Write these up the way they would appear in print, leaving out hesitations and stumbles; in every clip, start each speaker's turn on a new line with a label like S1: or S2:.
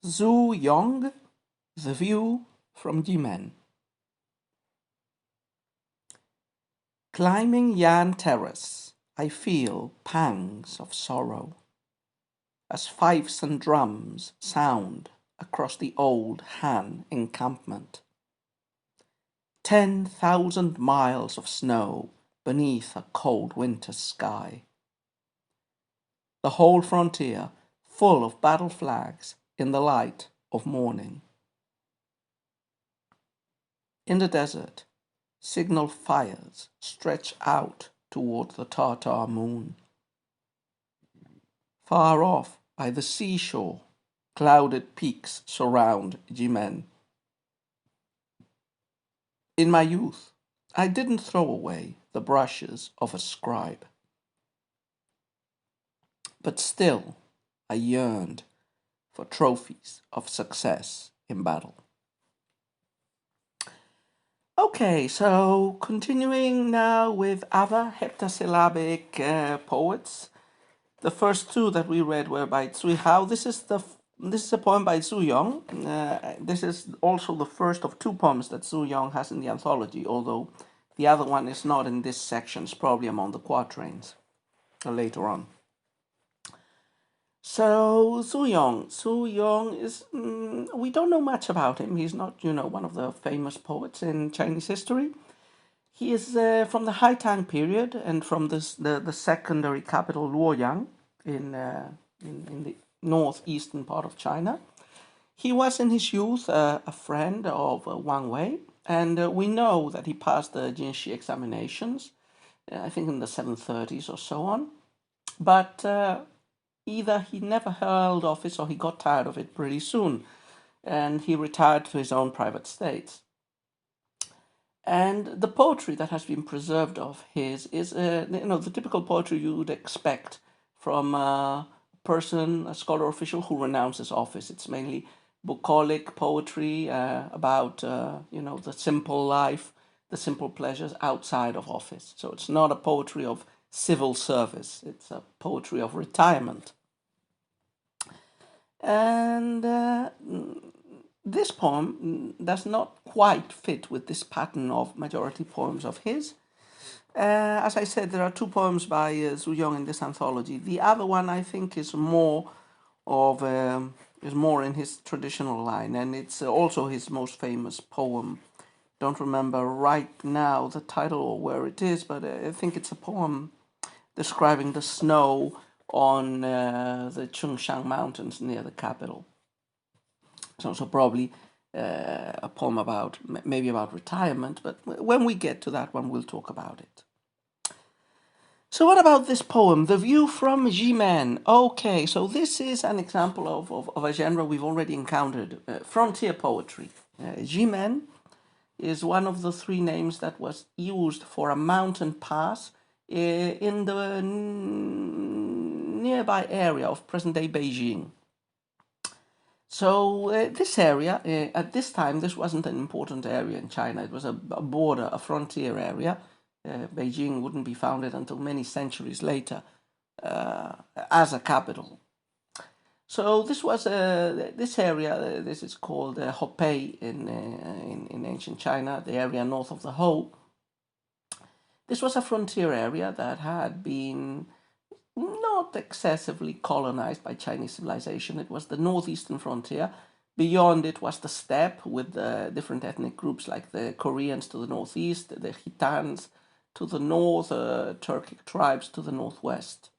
S1: Yong, The View from Jimen. Climbing Yan Terrace, I feel pangs of sorrow as fifes and drums sound across the old Han encampment. 10,000 miles of snow beneath a cold winter sky. The whole frontier full of battle flags in the light of morning. In the desert, signal fires stretch out toward the Tartar moon. Far off by the seashore, clouded peaks surround Jimen. In my youth, I didn't throw away the brushes of a scribe. But still, I yearned for trophies of success in battle. Okay, so continuing now with other heptasyllabic poets. The first two that we read were by Zui Hao. This is a poem by Zhu Yong. This is also the first of two poems that Zhu Yong has in the anthology, although the other one is not in this section. It's probably among the quatrains later on. So Zhu Yong is, we don't know much about him. He's not, one of the famous poets in Chinese history. He is from the Hai Tang period and from the secondary capital Luoyang in the northeastern part of China. He was in his youth a friend of Wang Wei, and we know that he passed the Jinshi examinations, I think in the 730s or so on. But either he never held office or he got tired of it pretty soon, and he retired to his own private states. And the poetry that has been preserved of his is, the typical poetry you would expect from a person, a scholar official who renounces office. It's mainly bucolic poetry about, the simple life, the simple pleasures outside of office. So it's not a poetry of civil service. It's a poetry of retirement. And this poem does not quite fit with this pattern of majority poems of his. As I said, there are two poems by Zhu Yong in this anthology. The other one, I think, is more in his traditional line, and it's also his most famous poem. Don't remember right now the title or where it is, but I think it's a poem describing the snow on the Chungshan Mountains near the capital. So probably a poem maybe about retirement, but when we get to that one, we'll talk about it. So what about this poem, The View from Jimen? Okay, so this is an example of a genre we've already encountered, frontier poetry. Jimen is one of the three names that was used for a mountain pass in the nearby area of present-day Beijing. So this area, at this time, this wasn't an important area in China. It was a border, a frontier area. Beijing wouldn't be founded until many centuries later as a capital. So this was this area. This is called Hopei in ancient China, the area north of the Ho. This was a frontier area that had been not excessively colonized by Chinese civilization. It was the northeastern frontier. Beyond it was the steppe with different ethnic groups like the Koreans to the northeast, the Khitans to the north, Turkic tribes to the northwest.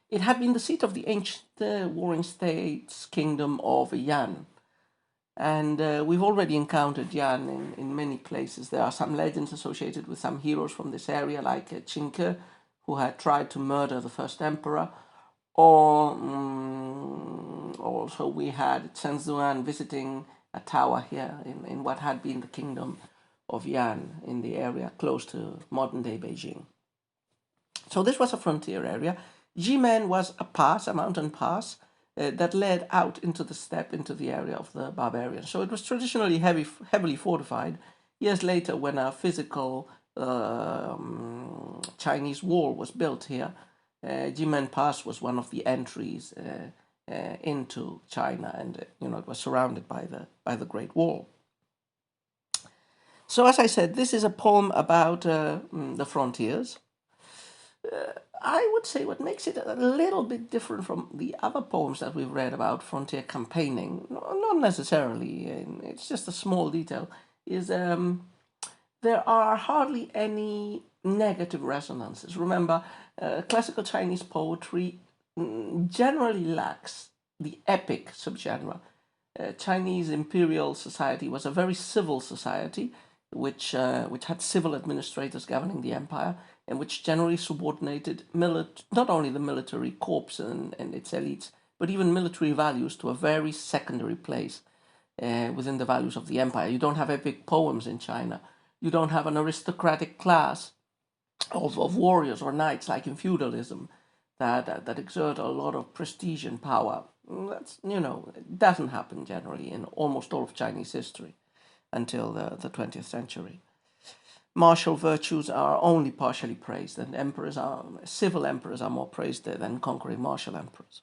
S1: It had been the seat of the ancient warring states kingdom of Yan. And we've already encountered Yan in many places. There are some legends associated with some heroes from this area, like Qinke, who had tried to murder the first emperor. Or also we had Chen Zuan visiting a tower here in what had been the kingdom of Yan in the area close to modern-day Beijing. So this was a frontier area. Jimen was a mountain pass, that led out into the steppe, into the area of the barbarians. So it was traditionally heavily fortified. Years later, when a physical Chinese wall was built here, Jimen Pass was one of the entries into China, and it was surrounded by the Great Wall. So, as I said, this is a poem about the frontiers. I would say what makes it a little bit different from the other poems that we've read about frontier campaigning, not necessarily, it's just a small detail, is there are hardly any negative resonances. Remember, classical Chinese poetry generally lacks the epic subgenre. Chinese imperial society was a very civil society, which had civil administrators governing the empire, and which generally subordinated not only the military corps and its elites, but even military values to a very secondary place within the values of the empire. You don't have epic poems in China. You don't have an aristocratic class of warriors or knights like in feudalism that exert a lot of prestige and power. It doesn't happen generally in almost all of Chinese history until the 20th century. Martial virtues are only partially praised, and civil emperors are more praised than conquering martial emperors.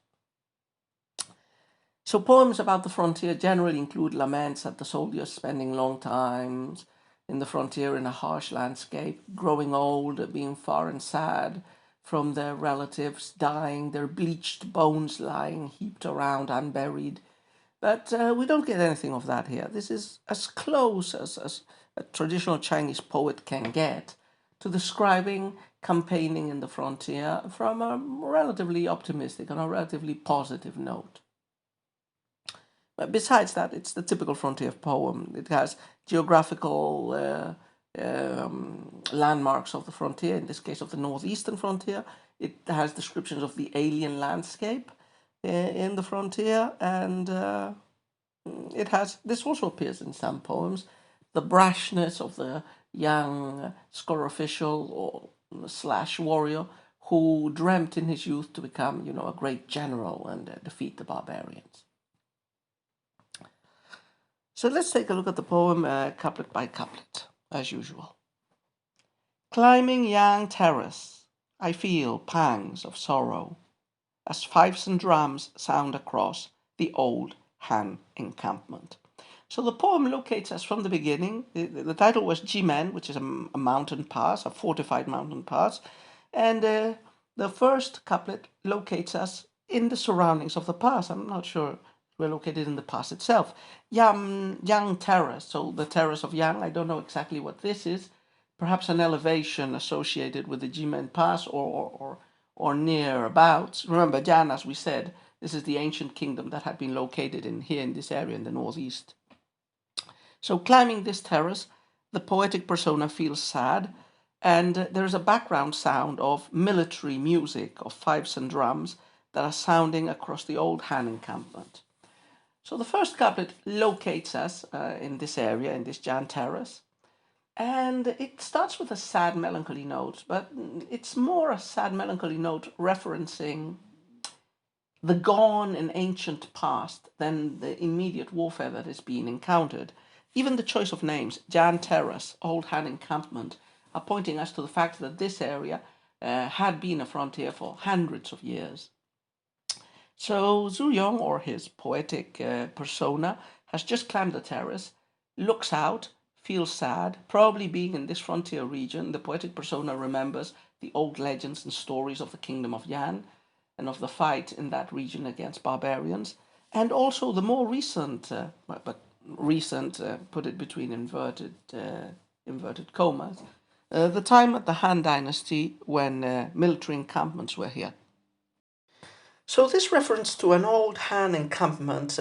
S1: So poems about the frontier generally include laments at the soldiers spending long times in the frontier in a harsh landscape, growing old, being far and sad from their relatives, dying, their bleached bones lying heaped around unburied. But we don't get anything of that here. This is as close as a traditional Chinese poet can get to describing campaigning in the frontier from a relatively optimistic and a relatively positive note. But besides that, it's the typical frontier poem. It has geographical landmarks of the frontier, in this case of the northeastern frontier. It has descriptions of the alien landscape in the frontier, and this also appears in some poems, the brashness of the young scholar official or slash warrior who dreamt in his youth to become, a great general and defeat the barbarians. So let's take a look at the poem couplet by couplet, as usual. Climbing Yang Terrace, I feel pangs of sorrow as fifes and drums sound across the old Han encampment. So the poem locates us from the beginning. The title was Jimen, which is a mountain pass, a fortified mountain pass. And the first couplet locates us in the surroundings of the pass. I'm not sure we're located in the pass itself. Yang Terrace, so the terrace of Yang, I don't know exactly what this is. Perhaps an elevation associated with the Jimen Pass or near abouts. Remember, Yan, as we said, this is the ancient kingdom that had been located here in this area in the northeast. So climbing this terrace, the poetic persona feels sad, and there is a background sound of military music, of fifes and drums that are sounding across the old Han encampment. So the first couplet locates us in this area, in this Yan terrace, and it starts with a sad, melancholy note, but it's more a sad, melancholy note referencing the gone and ancient past than the immediate warfare that is being encountered. Even the choice of names, Yan Terrace, Old Han Encampment, are pointing us to the fact that this area had been a frontier for hundreds of years. So Zhu Yong, or his poetic persona, has just climbed the terrace, looks out, feels sad. Probably being in this frontier region, the poetic persona remembers the old legends and stories of the kingdom of Yan and of the fight in that region against barbarians, and also the more recent, put it between inverted commas, the time at the Han Dynasty when military encampments were here. So this reference to an old Han encampment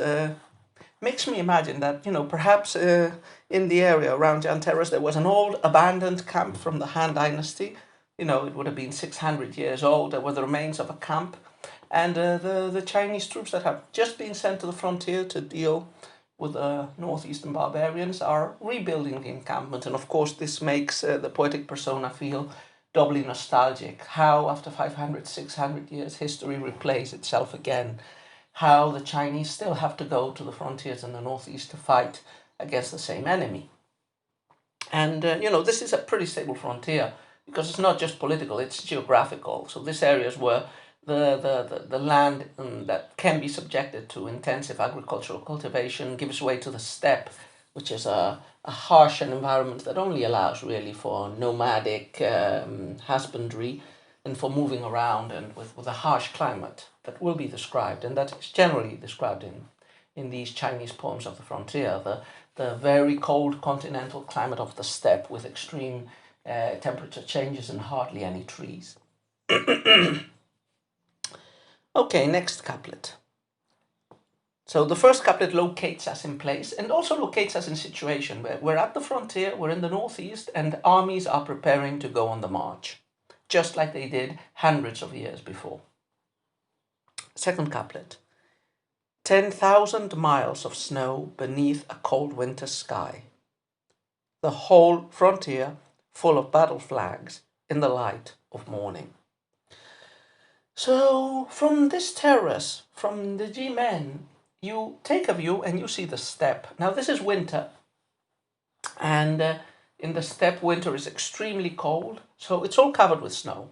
S1: makes me imagine that, perhaps in the area around Yan Terrace there was an old abandoned camp from the Han Dynasty. It would have been 600 years old. There were the remains of a camp. And the Chinese troops that have just been sent to the frontier to deal with the northeastern barbarians are rebuilding the encampment. And of course this makes the poetic persona feel doubly nostalgic. How after 500, 600 years history replays itself again. How the Chinese still have to go to the frontiers in the northeast to fight against the same enemy. And, this is a pretty stable frontier because it's not just political, it's geographical. So this area is where the land that can be subjected to intensive agricultural cultivation gives way to the steppe, which is a harsh environment that only allows really for nomadic husbandry and for moving around, and with a harsh climate that will be described, and that is generally described in these Chinese poems of the frontier, the very cold continental climate of the steppe with extreme temperature changes and hardly any trees. Okay, next couplet. So the first couplet locates us in place and also locates us in situation where we're at the frontier, we're in the northeast, and armies are preparing to go on the march, just like they did hundreds of years before. Second couplet. 10,000 miles of snow beneath a cold winter sky. The whole frontier full of battle flags in the light of morning. So from this terrace, from the Jimen, you take a view and you see the steppe. Now this is winter, and in the steppe winter is extremely cold, so it's all covered with snow.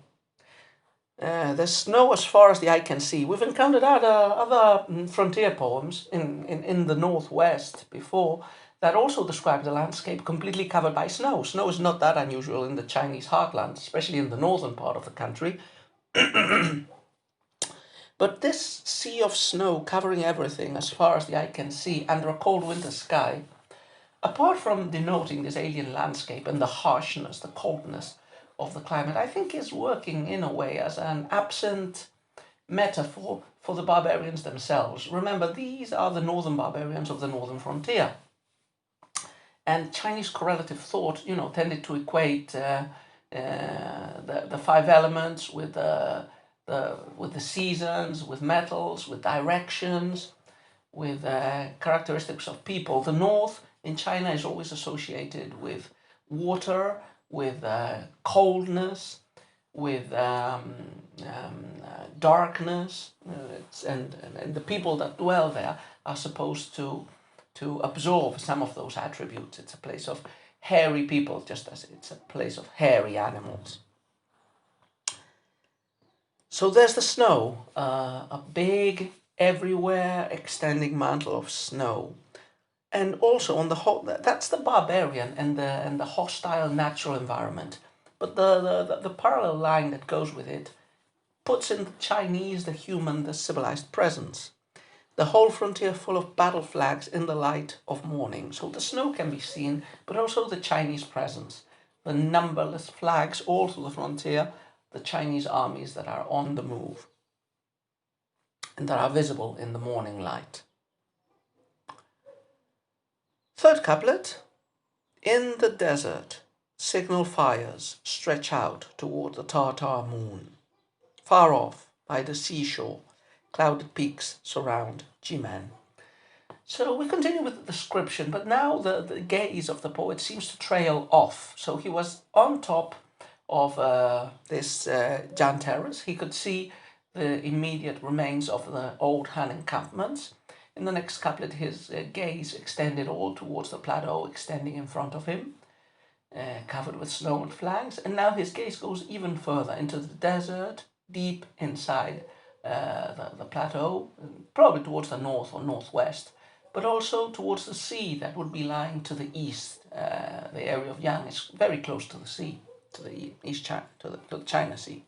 S1: There's snow as far as the eye can see. We've encountered other frontier poems in the northwest before that also describe the landscape completely covered by snow. Snow is not that unusual in the Chinese heartland, especially in the northern part of the country. But this sea of snow covering everything as far as the eye can see under a cold winter sky, apart from denoting this alien landscape and the harshness, the coldness of the climate, I think is working in a way as an absent metaphor for the barbarians themselves. Remember, these are the northern barbarians of the northern frontier. And Chinese correlative thought, tended to equate the five elements with the seasons, with metals, with directions, with characteristics of people. The north in China is always associated with water, with coldness, with darkness, and the people that dwell there are supposed to absorb some of those attributes. It's a place of hairy people, just as it's a place of hairy animals. So there's the snow, a big, everywhere extending mantle of snow. And also on that's the barbarian and the hostile natural environment. But the parallel line that goes with it puts in the Chinese, the human, the civilized presence. The whole frontier full of battle flags in the light of morning. So the snow can be seen, but also the Chinese presence. The numberless flags all through the frontier, the Chinese armies that are on the move and that are visible in the morning light. Third couplet. In the desert, signal fires stretch out toward the Tartar moon. Far off, by the seashore, clouded peaks surround Jimen. So we continue with the description, but now the gaze of the poet seems to trail off. So he was on top of this Jan terrace. He could see the immediate remains of the old Han encampments. In the next couplet, his gaze extended all towards the plateau extending in front of him, covered with snow and flags. And now his gaze goes even further into the desert, deep inside the plateau, probably towards the north or northwest, but also towards the sea that would be lying to the east. The area of Yang is very close to the sea, to the East China, to the China Sea.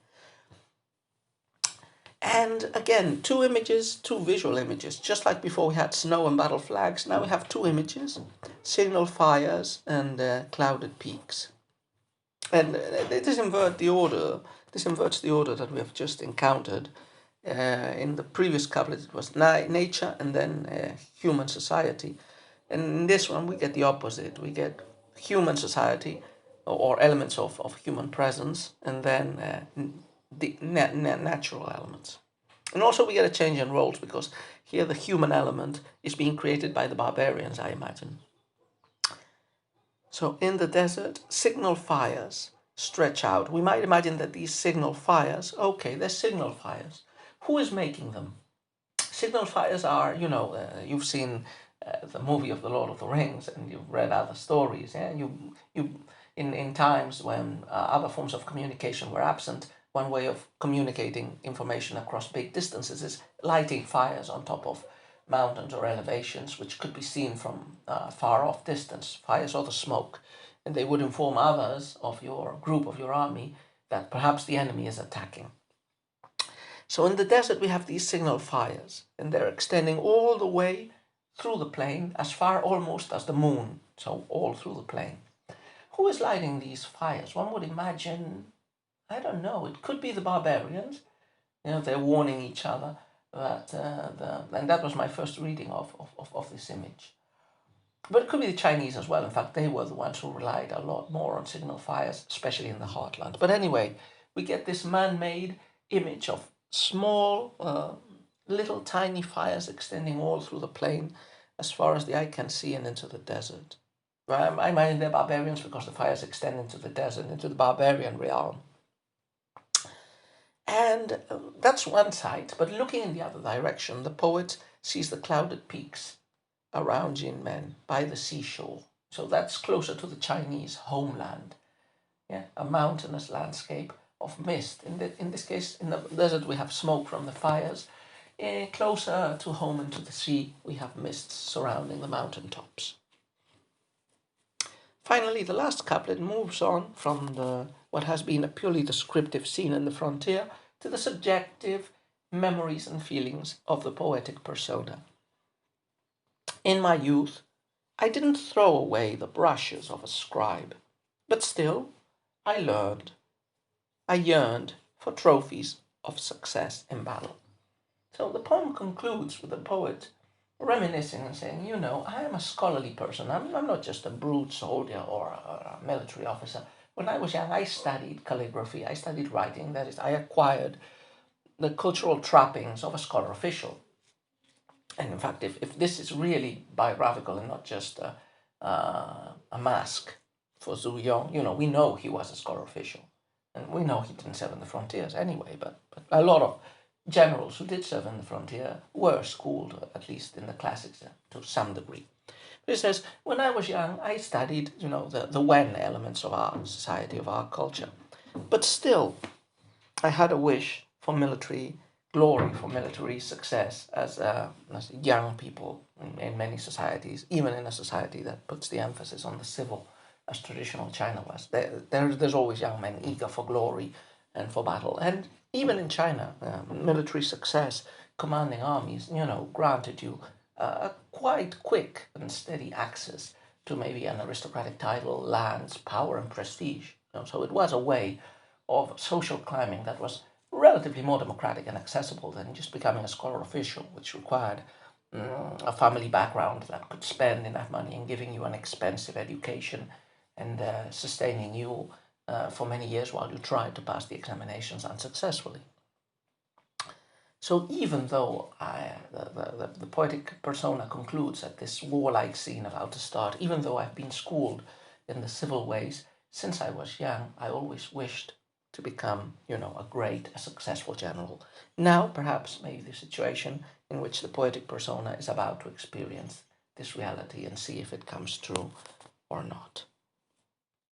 S1: And again, two images, two visual images. Just like before we had snow and battle flags, now we have two images, signal fires and clouded peaks. And this inverts the order that we have just encountered. In the previous couplet, it was nature and then human society. And in this one, we get the opposite. We get human society or elements of human presence, and then the natural elements. And also we get a change in roles, because here the human element is being created by the barbarians, I imagine. So in the desert, signal fires stretch out. We might imagine that these signal fires, okay, they're signal fires. Who is making them? Signal fires are, you've seen the movie of The Lord of the Rings, and you've read other stories. Yeah, you in times when other forms of communication were absent, one way of communicating information across big distances is lighting fires on top of mountains or elevations, which could be seen from far off distance, fires or the smoke. And they would inform others of your group, of your army, that perhaps the enemy is attacking. So in the desert, we have these signal fires, and they're extending all the way through the plain, as far almost as the moon, so all through the plain. Who is lighting these fires? One would imagine, I don't know, it could be the barbarians. They're warning each other. And that was my first reading of this image. But it could be the Chinese as well. In fact, they were the ones who relied a lot more on signal fires, especially in the heartland. But anyway, we get this man-made image of small, little tiny fires extending all through the plain as far as the eye can see and into the desert. I imagine they're barbarians because the fires extend into the desert, into the barbarian realm. And that's one side, but looking in the other direction, the poet sees the clouded peaks around Jimen by the seashore. So that's closer to the Chinese homeland. Yeah, a mountainous landscape of mist. In this case, in the desert, we have smoke from the fires. Closer to home and to the sea, we have mists surrounding the mountaintops. Finally, the last couplet moves on from what has been a purely descriptive scene in the frontier to the subjective memories and feelings of the poetic persona. In my youth, I didn't throw away the brushes of a scribe, but still, I learned. I yearned for trophies of success in battle. So the poem concludes with the poet reminiscing and saying, I am a scholarly person. I'm not just a brute soldier or a military officer. When I was young, I studied calligraphy, I studied writing. That is, I acquired the cultural trappings of a scholar official. And in fact, if this is really biographical and not just a mask for Zhu Yong, we know he was a scholar official. And we know he didn't serve in the frontiers anyway, but a lot of generals who did serve in the frontier were schooled, at least in the classics, to some degree. But he says, when I was young, I studied, the when elements of our society, of our culture. But still, I had a wish for military glory, for military success as young people in many societies, even in a society that puts the emphasis on the civil, as traditional China was. There's always young men eager for glory and for battle. And even in China, military success, commanding armies, granted you a quite quick and steady access to maybe an aristocratic title, lands, power, and prestige. So it was a way of social climbing that was relatively more democratic and accessible than just becoming a scholar official, which required a family background that could spend enough money in giving you an expensive education and sustaining you for many years while you tried to pass the examinations unsuccessfully. So even though the poetic persona concludes at this warlike scene about to start, even though I've been schooled in the civil ways since I was young, I always wished to become, a successful general. Now, perhaps, maybe the situation in which the poetic persona is about to experience this reality and see if it comes true or not.